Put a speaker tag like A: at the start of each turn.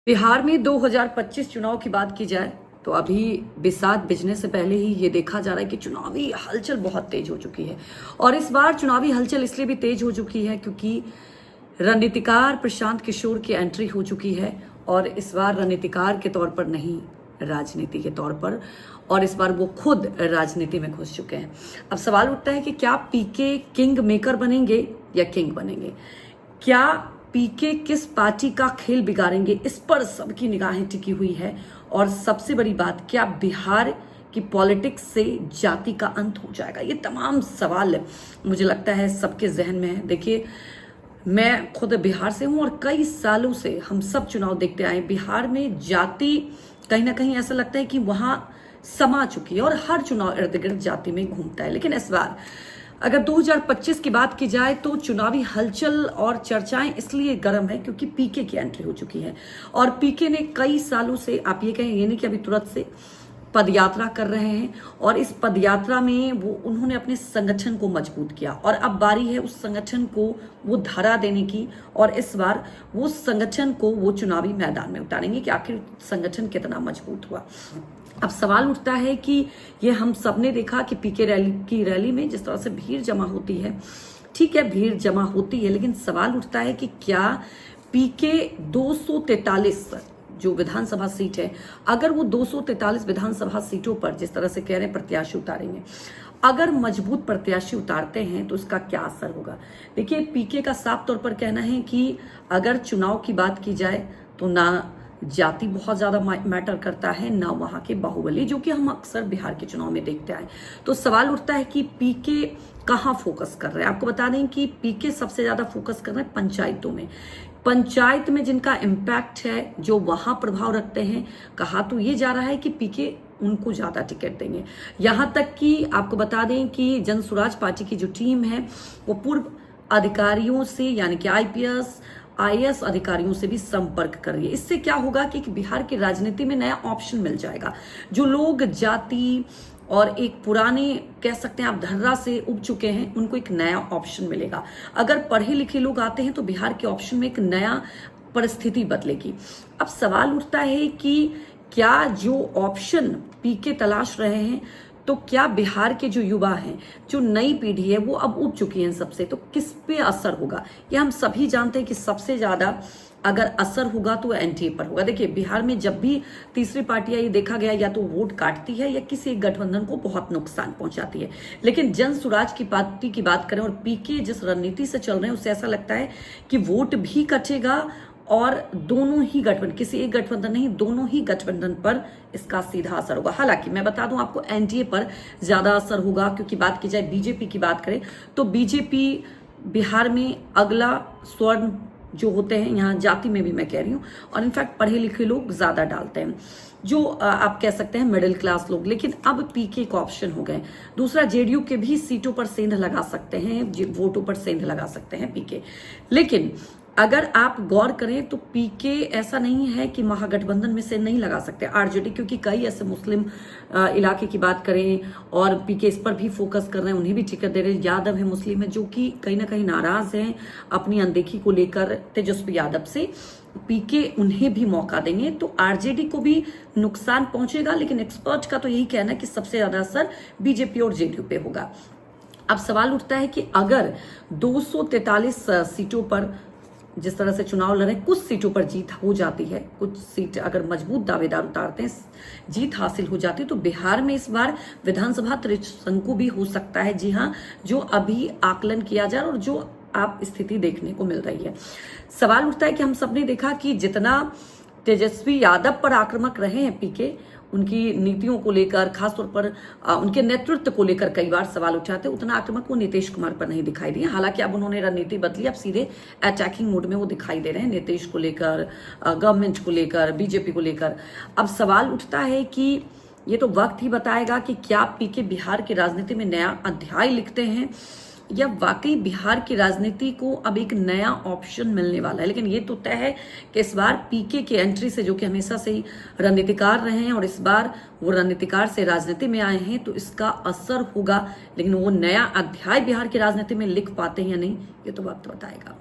A: बिहार में 2025 चुनाव की बात की जाए तो अभी बिसात बिजने से पहले ही ये देखा जा रहा है कि चुनावी हलचल बहुत तेज हो चुकी है। और इस बार चुनावी हलचल इसलिए भी तेज हो चुकी है क्योंकि रणनीतिकार प्रशांत किशोर की एंट्री हो चुकी है। और इस बार रणनीतिकार के तौर पर नहीं, राजनीति के तौर पर, और इस बार वो खुद राजनीति में घुस चुके हैं। अब सवाल उठता है कि क्या पीके किंग मेकर बनेंगे या किंग बनेंगे? क्या पीके किस पार्टी का खेल बिगाड़ेंगे? इस पर सबकी निगाहें टिकी हुई है। और सबसे बड़ी बात, क्या बिहार की पॉलिटिक्स से जाति का अंत हो जाएगा? ये तमाम सवाल मुझे लगता है सबके जहन में है। देखिए, मैं खुद बिहार से हूं और कई सालों से हम सब चुनाव देखते आए। बिहार में जाति कहीं ना कहीं ऐसा लगता है कि वहां समा चुकी है और हर चुनाव इर्द गिर्द जाति में घूमता है। लेकिन इस बार अगर 2025 की बात की जाए तो चुनावी हलचल और चर्चाएं इसलिए गर्म है क्योंकि पीके की एंट्री हो चुकी है। और पीके ने कई सालों से, आप ये कहें, ये नहीं कि अभी तुरंत से, पदयात्रा कर रहे हैं। और इस पदयात्रा में उन्होंने अपने संगठन को मजबूत किया और अब बारी है उस संगठन को वो धरा देने की। और इस बार वो संगठन को वो चुनावी मैदान में उतारेंगे कि आखिर संगठन कितना मजबूत हुआ। अब सवाल उठता है कि ये हम सबने देखा कि पीके रैली में जिस तरह से भीड़ जमा होती है, ठीक है, भीड़ जमा होती है, लेकिन सवाल उठता है कि क्या पीके 243 जो विधानसभा सीट है, अगर वो 243 विधानसभा सीटों पर जिस तरह से कह रहे हैं प्रत्याशी उतारेंगे, अगर मजबूत प्रत्याशी उतारते हैं तो इसका क्या असर होगा? देखिए, पीके का साफ तौर पर कहना है कि अगर चुनाव की बात की जाए तो ना जाति बहुत ज्यादा मैटर करता है, ना वहां के बाहुबली, जो कि हम अक्सर बिहार के चुनाव में देखते आए। तो सवाल उठता है कि पीके कहां फोकस कर रहे हैं। आपको बता दें कि पीके सबसे ज्यादा फोकस कर रहे हैं पंचायतों में। पंचायत में जिनका इम्पैक्ट है, जो वहां प्रभाव रखते हैं, कहा तो ये जा रहा है कि पीके उनको ज्यादा टिकट देंगे। यहां तक कि आपको बता दें कि जन स्वराज पार्टी की जो टीम है वो पूर्व अधिकारियों से, यानी कि आईएएस अधिकारियों से भी संपर्क कर रही है। इससे क्या होगा कि बिहार की राजनीति में नया ऑप्शन मिल जाएगा। जो लोग जाति और एक पुराने, कह सकते हैं आप, धर्रा से उब चुके हैं, उनको एक नया ऑप्शन मिलेगा। अगर पढ़े लिखे लोग आते हैं तो बिहार के ऑप्शन में एक नया परिस्थिति बदलेगी। अब सवाल उठता है कि क्या जो ऑप्शन पीके तलाश रहे हैं, तो क्या बिहार के जो युवा हैं, जो नई पीढ़ी है, वो अब उब चुकी है सबसे, तो किस पे असर होगा? ये हम सभी जानते हैं कि सबसे ज्यादा अगर असर होगा तो एनडीए पर होगा। देखिए, बिहार में जब भी तीसरी पार्टियां, ये देखा गया, या तो वोट काटती है या किसी एक गठबंधन को बहुत नुकसान पहुंचाती है। लेकिन जन स्वराज की पार्टी की बात करें और पीके जिस रणनीति से चल रहे हैं, उससे ऐसा लगता है कि वोट भी कटेगा और दोनों ही गठबंधन, किसी एक गठबंधन नहीं, दोनों ही गठबंधन पर इसका सीधा असर होगा। हालांकि मैं बता दूं आपको, एनडीए पर ज्यादा असर होगा क्योंकि बात की जाए बीजेपी की बात करें तो बीजेपी बिहार में अगला स्वर्ण जो होते हैं, यहाँ जाति में भी मैं कह रही हूँ, और इनफैक्ट पढ़े लिखे लोग ज्यादा डालते हैं, जो आप कह सकते हैं मिडिल क्लास लोग। लेकिन अब पीके का ऑप्शन हो गए। दूसरा, जेडीयू के भी सीटों पर सेंध लगा सकते हैं, वोटों पर सेंध लगा सकते हैं पीके। लेकिन अगर आप गौर करें तो पीके ऐसा नहीं है कि महागठबंधन में से नहीं लगा सकते आरजेडी, क्योंकि कई ऐसे मुस्लिम इलाके की बात करें और पीके इस पर भी फोकस कर रहे हैं, उन्हें भी टिकट दे रहे हैं। यादव है, मुस्लिम है, जो कि कहीं ना कहीं नाराज हैं अपनी अनदेखी को लेकर तेजस्वी यादव से। पीके उन्हें भी मौका देंगे तो आरजेडी को भी नुकसान पहुंचेगा। लेकिन एक्सपर्ट का तो यही कहना है कि सबसे ज्यादा असर बीजेपी और जेडीयू पे होगा। अब सवाल उठता है कि अगर 243 सीटों पर जिस तरह से चुनाव लड़े, कुछ सीटों पर जीत हो जाती है, कुछ सीट अगर मजबूत दावेदार उतारते हैं, जीत हासिल हो जाती है, तो बिहार में इस बार विधानसभा त्रिशंकु भी हो सकता है। जी हाँ, जो अभी आकलन किया जा रहा है और जो आप स्थिति देखने को मिल रही है। सवाल उठता है कि हम सबने देखा कि जितना तेजस्वी यादव पर आक्रामक रहे हैं पीके, उनकी नीतियों को लेकर, खासतौर पर उनके नेतृत्व को लेकर कई बार सवाल उठाते, उतना आक्रामक वो नीतीश कुमार पर नहीं दिखाई दिए। हालांकि अब उन्होंने रणनीति बदली, अब सीधे अटैकिंग मोड में वो दिखाई दे रहे हैं, नीतीश को लेकर, गवर्नमेंट को लेकर, बीजेपी को लेकर। अब सवाल उठता है कि ये तो वक्त ही बताएगा कि क्या पीके बिहार की राजनीति में नया अध्याय लिखते हैं या वाकई बिहार की राजनीति को अब एक नया ऑप्शन मिलने वाला है। लेकिन ये तो तय है कि इस बार पीके की एंट्री से, जो कि हमेशा से ही रणनीतिकार रहे हैं और इस बार वो रणनीतिकार से राजनीति में आए हैं, तो इसका असर होगा। लेकिन वो नया अध्याय बिहार की राजनीति में लिख पाते हैं या नहीं, ये तो वक्त बताएगा।